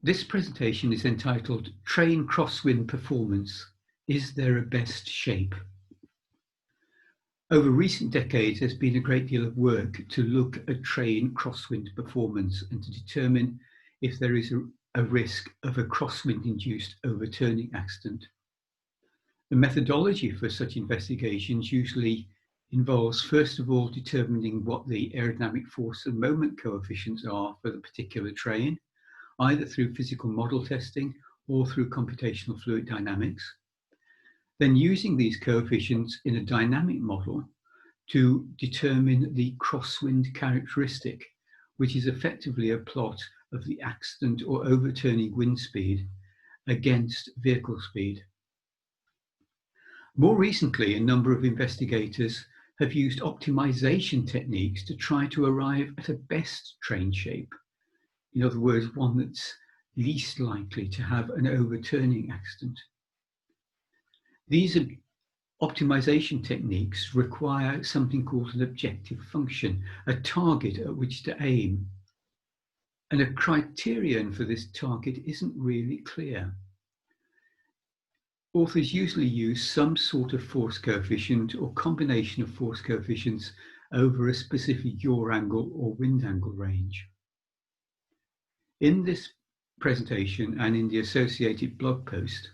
This presentation is entitled Train Crosswind Performance. Is there a best shape? Over recent decades, there's been a great deal of work to look at train crosswind performance and to determine if there is a risk of a crosswind-induced overturning accident. The methodology for such investigations usually involves, first of all, determining what the aerodynamic force and moment coefficients are for the particular train, either through physical model testing or through computational fluid dynamics. Then using these coefficients in a dynamic model to determine the crosswind characteristic, which is effectively a plot of the accident or overturning wind speed against vehicle speed. More recently, a number of investigators have used optimization techniques to try to arrive at a best train shape. In other words, one that's least likely to have an overturning accident. These optimization techniques require something called an objective function, a target at which to aim. And a criterion for this target isn't really clear. Authors usually use some sort of force coefficient or combination of force coefficients over a specific yaw angle or wind angle range. In this presentation and in the associated blog post,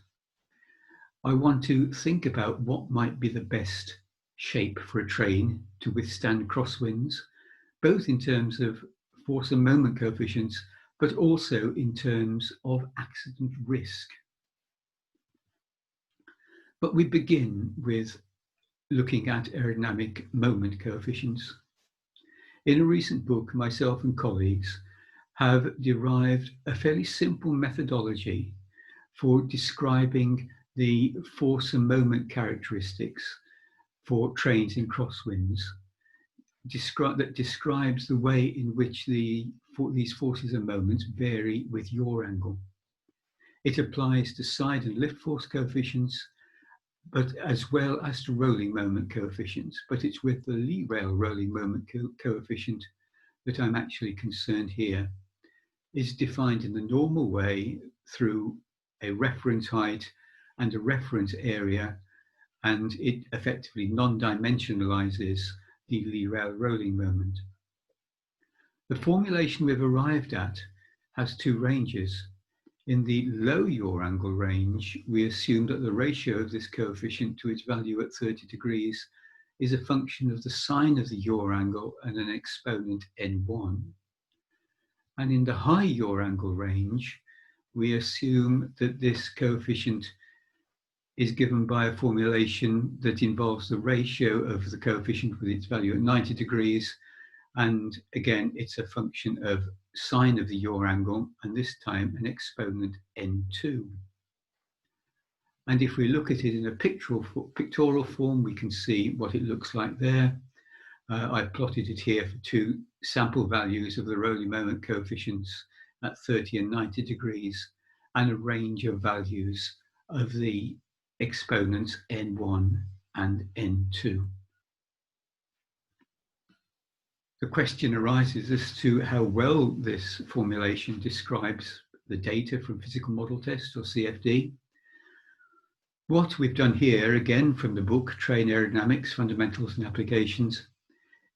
I want to think about what might be the best shape for a train to withstand crosswinds, both in terms of force and moment coefficients, but also in terms of accident risk. But we begin with looking at aerodynamic moment coefficients. In a recent book, myself and colleagues have derived a fairly simple methodology for describing the force and moment characteristics for trains in crosswinds, that describes the way in which these forces and moments vary with yaw angle. It applies to side and lift force coefficients, but as well as to rolling moment coefficients, but it's with the lee rail rolling moment coefficient that I'm actually concerned here. Is defined in the normal way through a reference height and a reference area, and it effectively non-dimensionalizes the lee rail rolling moment. The formulation we've arrived at has two ranges. In the low yaw angle range, we assume that the ratio of this coefficient to its value at 30 degrees is a function of the sine of the yaw angle and an exponent n1. And in the high yaw angle range, we assume that this coefficient is given by a formulation that involves the ratio of the coefficient with its value at 90 degrees. And again, it's a function of sine of the yaw angle, and this time an exponent n2. And if we look at it in a pictorial form, we can see what it looks like there. I've plotted it here for two sample values of the rolling moment coefficients at 30 and 90 degrees, and a range of values of the exponents n1 and n2. The question arises as to how well this formulation describes the data from physical model tests or CFD. What we've done here, again from the book Train Aerodynamics, Fundamentals and Applications,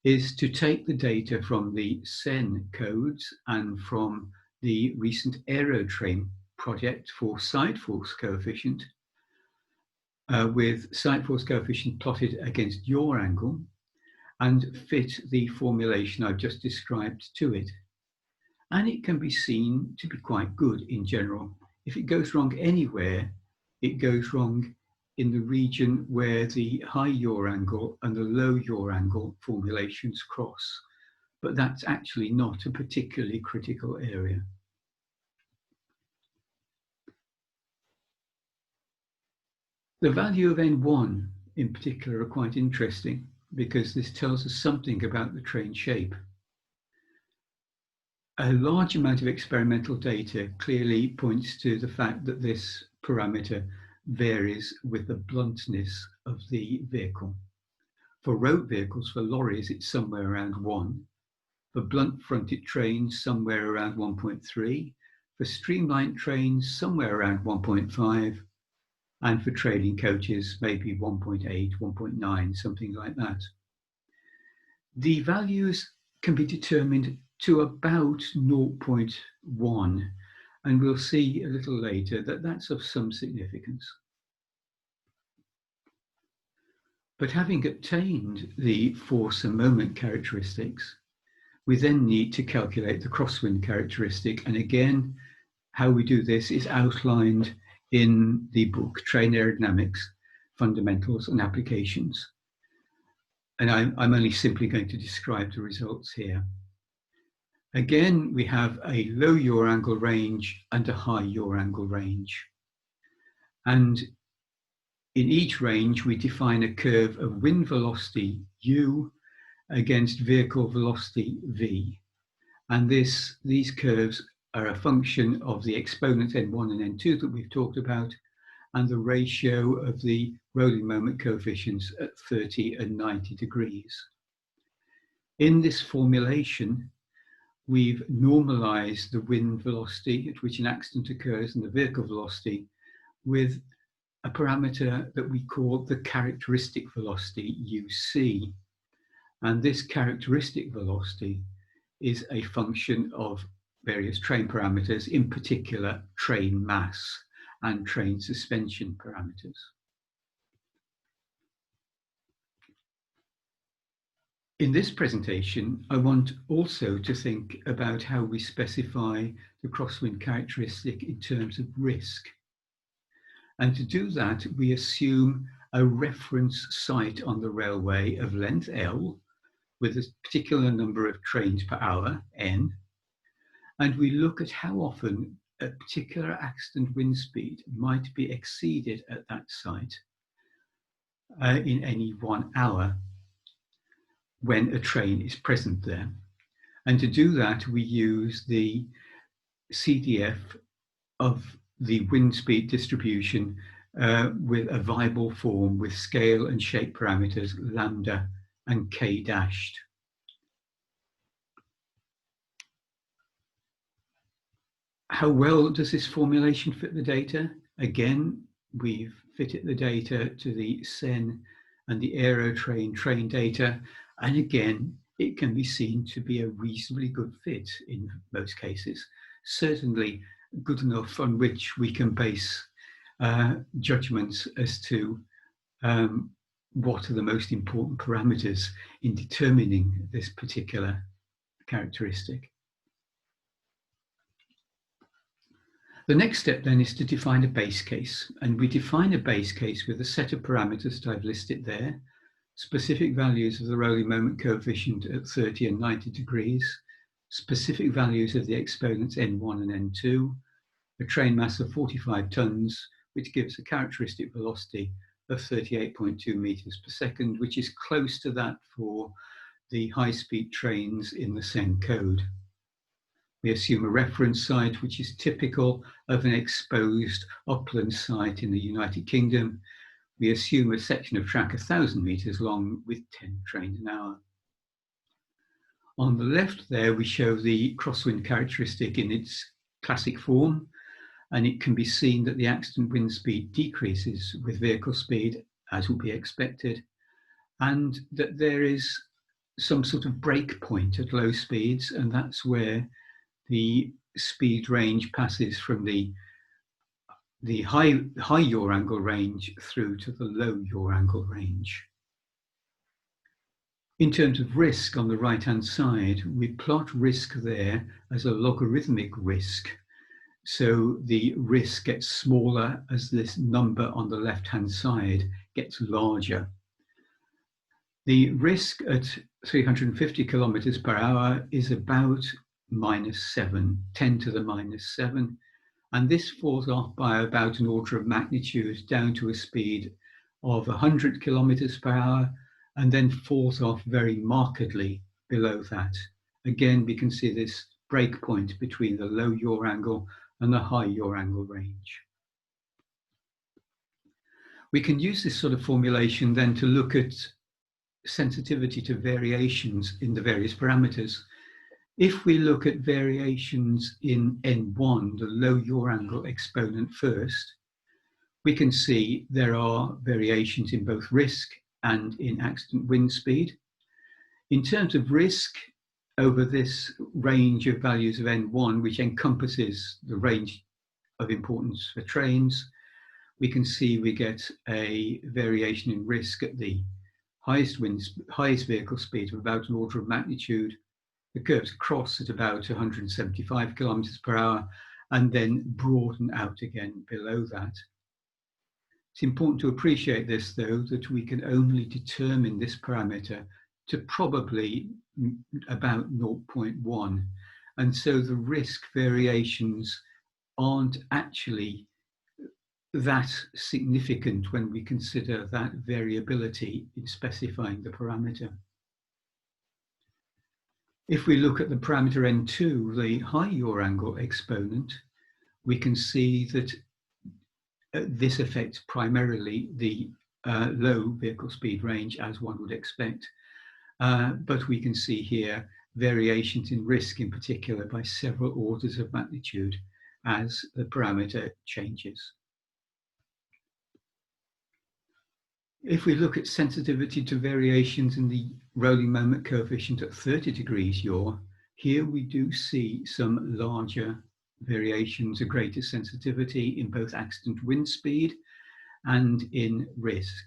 is to take the data from the SEN codes and from the recent Aerotrain project for side force coefficient, with side force coefficient plotted against yaw angle, and fit the formulation I've just described to it. And it can be seen to be quite good in general. If it goes wrong anywhere, it goes wrong in the region where the high yaw angle and the low yaw angle formulations cross. But that's actually not a particularly critical area. The value of N1 in particular are quite interesting because this tells us something about the train shape. A large amount of experimental data clearly points to the fact that this parameter varies with the bluntness of the vehicle. For road vehicles, for lorries, it's somewhere around 1. For blunt-fronted trains, somewhere around 1.3. For streamlined trains, somewhere around 1.5, and for trailing coaches, maybe 1.8, 1.9, something like that. The values can be determined to about 0.1, and we'll see a little later that that's of some significance. But having obtained the force and moment characteristics, we then need to calculate the crosswind characteristic. And again, how we do this is outlined in the book, Train Aerodynamics, Fundamentals and Applications. And I'm only simply going to describe the results here. Again, we have a low yaw angle range and a high yaw angle range. And in each range, we define a curve of wind velocity u against vehicle velocity v. And these curves are a function of the exponents n1 and n2 that we've talked about, and the ratio of the rolling moment coefficients at 30 and 90 degrees. In this formulation, we've normalized the wind velocity at which an accident occurs and the vehicle velocity with a parameter that we call the characteristic velocity, UC. And this characteristic velocity is a function of various train parameters, in particular train mass and train suspension parameters. In this presentation, I want also to think about how we specify the crosswind characteristic in terms of risk. And to do that, we assume a reference site on the railway of length L with a particular number of trains per hour, N, and we look at how often a particular accident wind speed might be exceeded at that site in any 1 hour when a train is present there. And to do that, we use the CDF of the wind speed distribution with a viable form with scale and shape parameters lambda and k dashed. How well does this formulation fit the data? Again, we've fitted the data to the SEN and the Aerotrain train data, and again, it can be seen to be a reasonably good fit in most cases. Certainly good enough on which we can base judgments as to what are the most important parameters in determining this particular characteristic. The next step then is to define a base case, and we define a base case with a set of parameters that I've listed there, specific values of the rolling moment coefficient at 30 and 90 degrees, specific values of the exponents n1 and n2, a train mass of 45 tons, which gives a characteristic velocity of 38.2 meters per second, which is close to that for the high-speed trains in the SEN code. We assume a reference site, which is typical of an exposed upland site in the United Kingdom. We assume a section of track 1,000 meters long with 10 trains an hour. On the left there, we show the crosswind characteristic in its classic form, and it can be seen that the accident wind speed decreases with vehicle speed, as would be expected, and that there is some sort of break point at low speeds, and that's where the speed range passes from the high yaw angle range through to the low yaw angle range. In terms of risk on the right-hand side, we plot risk there as a logarithmic risk. So the risk gets smaller as this number on the left-hand side gets larger. The risk at 350 kilometers per hour is about -7, 10 to the -7. And this falls off by about an order of magnitude down to a speed of 100 kilometers per hour, and then falls off very markedly below that. Again, we can see this break point between the low yaw angle and the high yaw angle range. We can use this sort of formulation then to look at sensitivity to variations in the various parameters. If we look at variations in N1, the low yaw angle exponent first, we can see there are variations in both risk and in accident wind speed. In terms of risk, over this range of values of N1, which encompasses the range of importance for trains, we can see we get a variation in risk at the highest vehicle speed of about an order of magnitude. The curves cross at about 175 kilometers per hour and then broaden out again below that. It's important to appreciate this, though, that we can only determine this parameter to probably about 0.1. And so the risk variations aren't actually that significant when we consider that variability in specifying the parameter. If we look at the parameter N2, the high yaw angle exponent, we can see that this affects primarily the low vehicle speed range, as one would expect. But we can see here variations in risk in particular by several orders of magnitude as the parameter changes. If we look at sensitivity to variations in the rolling moment coefficient at 30 degrees yaw, here we do see some larger variations, a greater sensitivity in both accident wind speed and in risk.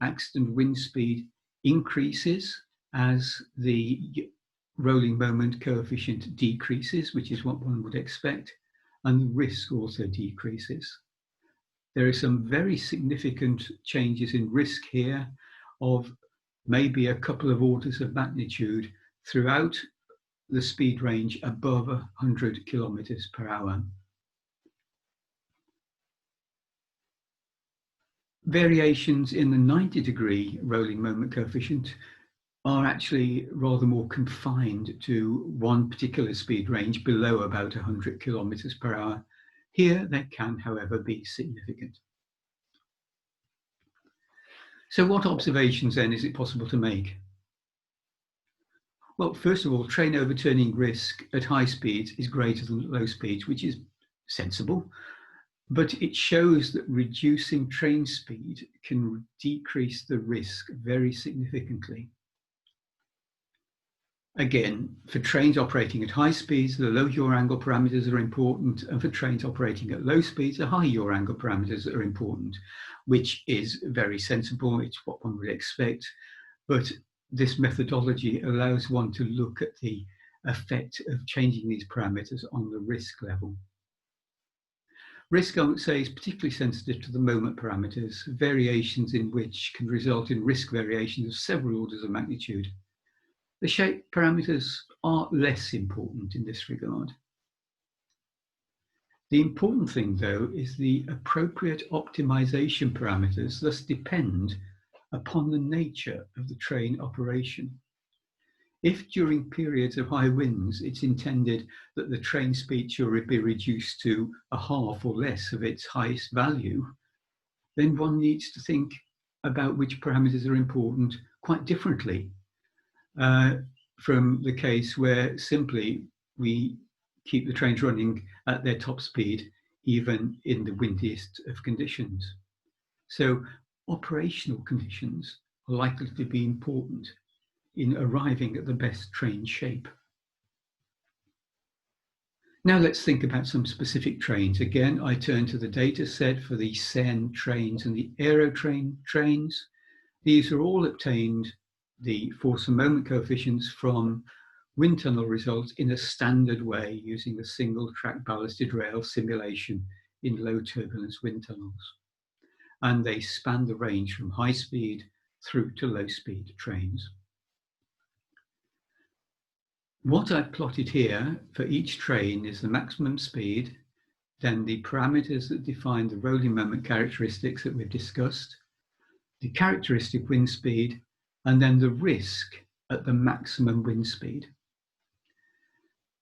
Accident wind speed increases as the rolling moment coefficient decreases, which is what one would expect, and the risk also decreases. There are some very significant changes in risk here of maybe a couple of orders of magnitude throughout the speed range above 100 kilometers per hour. Variations in the 90-degree rolling moment coefficient are actually rather more confined to one particular speed range below about 100 kilometers per hour. Here, they can, however, be significant. So what observations then is it possible to make? Well, first of all, train overturning risk at high speeds is greater than at low speeds, which is sensible, but it shows that reducing train speed can decrease the risk very significantly. Again, for trains operating at high speeds, the low yaw angle parameters are important, and for trains operating at low speeds, the high yaw angle parameters are important, which is very sensible. It's what one would expect, but this methodology allows one to look at the effect of changing these parameters on the risk level. Risk, I would say, is particularly sensitive to the moment parameters, variations in which can result in risk variations of several orders of magnitude. The shape parameters are less important in this regard. The important thing, though, is the appropriate optimization parameters thus depend upon the nature of the train operation. If during periods of high winds, it's intended that the train speed should be reduced to a half or less of its highest value, then one needs to think about which parameters are important quite differently from the case where simply we keep the trains running at their top speed, even in the windiest of conditions. So operational conditions are likely to be important in arriving at the best train shape. Now let's think about some specific trains. Again, I turn to the data set for the SEN trains and the Aerotrain trains. These are all obtained, the force and moment coefficients, from wind tunnel results in a standard way using the single track ballasted rail simulation in low turbulence wind tunnels. And they span the range from high speed through to low speed trains. What I've plotted here for each train is the maximum speed, then the parameters that define the rolling moment characteristics that we've discussed, the characteristic wind speed, and then the risk at the maximum wind speed.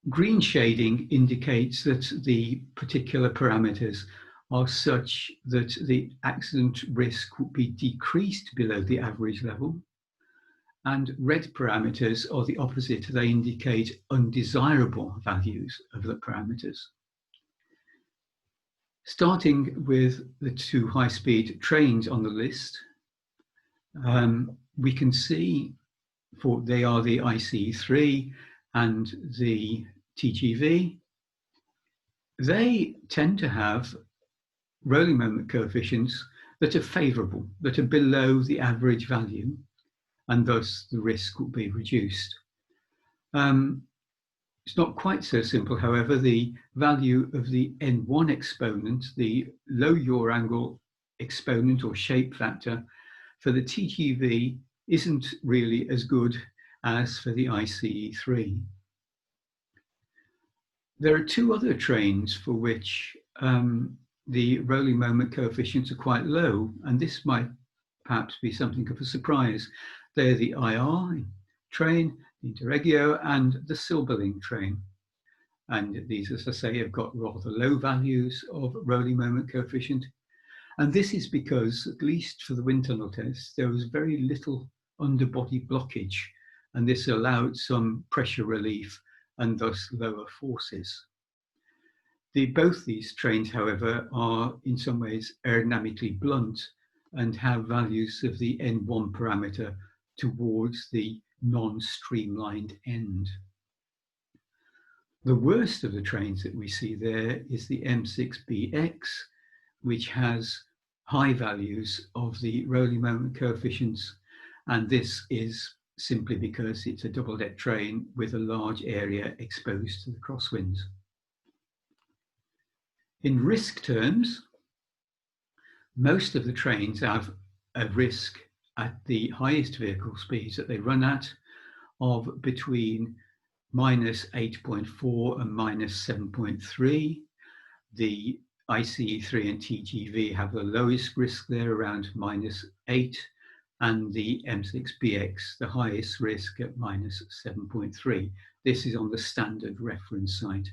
Green shading indicates that the particular parameters are such that the accident risk would be decreased below the average level. and red parameters are the opposite. They indicate undesirable values of the parameters. Starting with the two high-speed trains on the list, we can see they are the ICE3 and the TGV. They tend to have rolling moment coefficients that are favourable, that are below the average value, and thus the risk will be reduced. It's not quite so simple, however. The value of the N1 exponent, the low yaw angle exponent or shape factor for the TGV isn't really as good as for the ICE3. There are two other trains for which the rolling moment coefficients are quite low, and this might perhaps be something of a surprise. They're the IR train, the Interregio, and the Silberling train. And these, as I say, have got rather low values of rolling moment coefficient. And this is because, at least for the wind tunnel test, there was very little underbody blockage, and this allowed some pressure relief and thus lower forces. Both these trains, however, are in some ways aerodynamically blunt and have values of the N1 parameter towards the non-streamlined end. The worst of the trains that we see there is the M6BX, which has high values of the rolling moment coefficients, and this is simply because it's a double-deck train with a large area exposed to the crosswinds. In risk terms, most of the trains have a risk at the highest vehicle speeds that they run at of between -8.4 and -7.3. The ICE3 and TGV have the lowest risk there, around -8, and the M6BX, the highest risk at -7.3. This is on the standard reference site.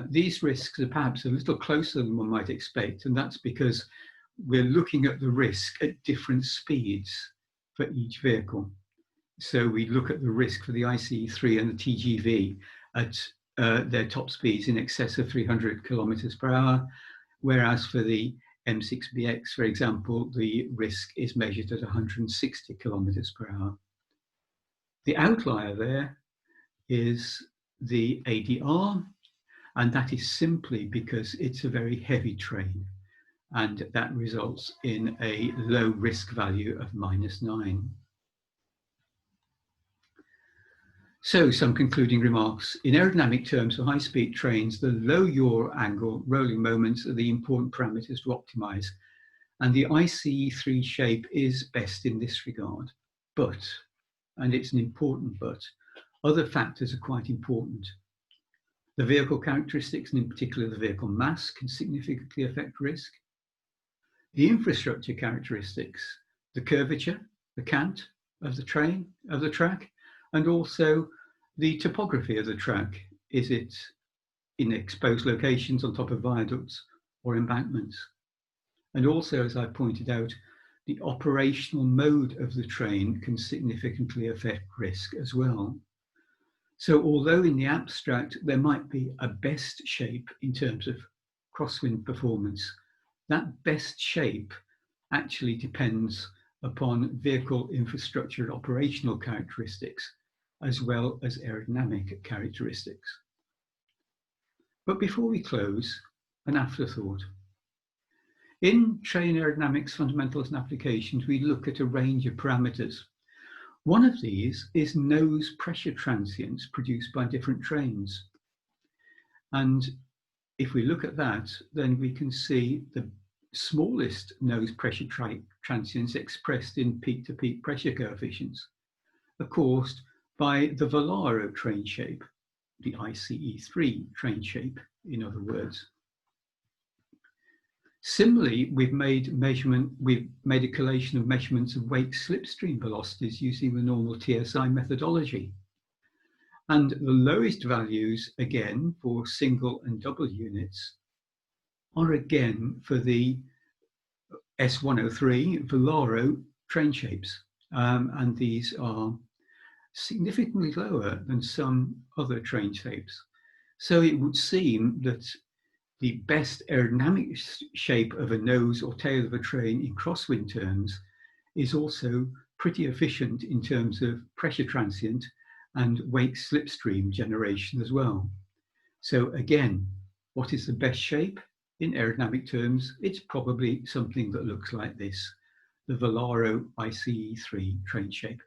These risks are perhaps a little closer than one might expect, and that's because we're looking at the risk at different speeds for each vehicle. So we look at the risk for the ICE3 and the TGV at their top speeds in excess of 300 kilometers per hour, whereas for the M6BX, for example, the risk is measured at 160 kilometers per hour. The outlier there is the ADR, and that is simply because it's a very heavy train, and that results in a low risk value of -9. So, some concluding remarks. In aerodynamic terms, for high-speed trains, the low yaw angle rolling moments are the important parameters to optimize, and the ICE3 shape is best in this regard. But, and it's an important but, other factors are quite important. The vehicle characteristics, and in particular the vehicle mass, can significantly affect risk. The infrastructure characteristics, the curvature, the cant of the track, and also the topography of the track. Is it in exposed locations on top of viaducts or embankments? And also, as I pointed out, the operational mode of the train can significantly affect risk as well. So although in the abstract there might be a best shape in terms of crosswind performance, that best shape actually depends upon vehicle infrastructure and operational characteristics, as well as aerodynamic characteristics. But before we close, an afterthought. In train aerodynamics fundamentals and applications, we look at a range of parameters. One of these is nose pressure transients produced by different trains. And if we look at that, then we can see the smallest nose pressure transients expressed in peak-to-peak pressure coefficients are caused by the Volaro train shape, the ICE3 train shape, in other words. Similarly, we've made a collation of measurements of wake slipstream velocities using the normal TSI methodology. And the lowest values, again, for single and double units, are again for the S103 Volaro train shapes. and these are significantly lower than some other train shapes. So it would seem that the best aerodynamic shape of a nose or tail of a train in crosswind terms is also pretty efficient in terms of pressure transient and wake slipstream generation as well. So again, what is the best shape in aerodynamic terms? It's probably something that looks like this, the Volaro ICE3 train shape.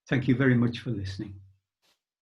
Thank you very much for listening.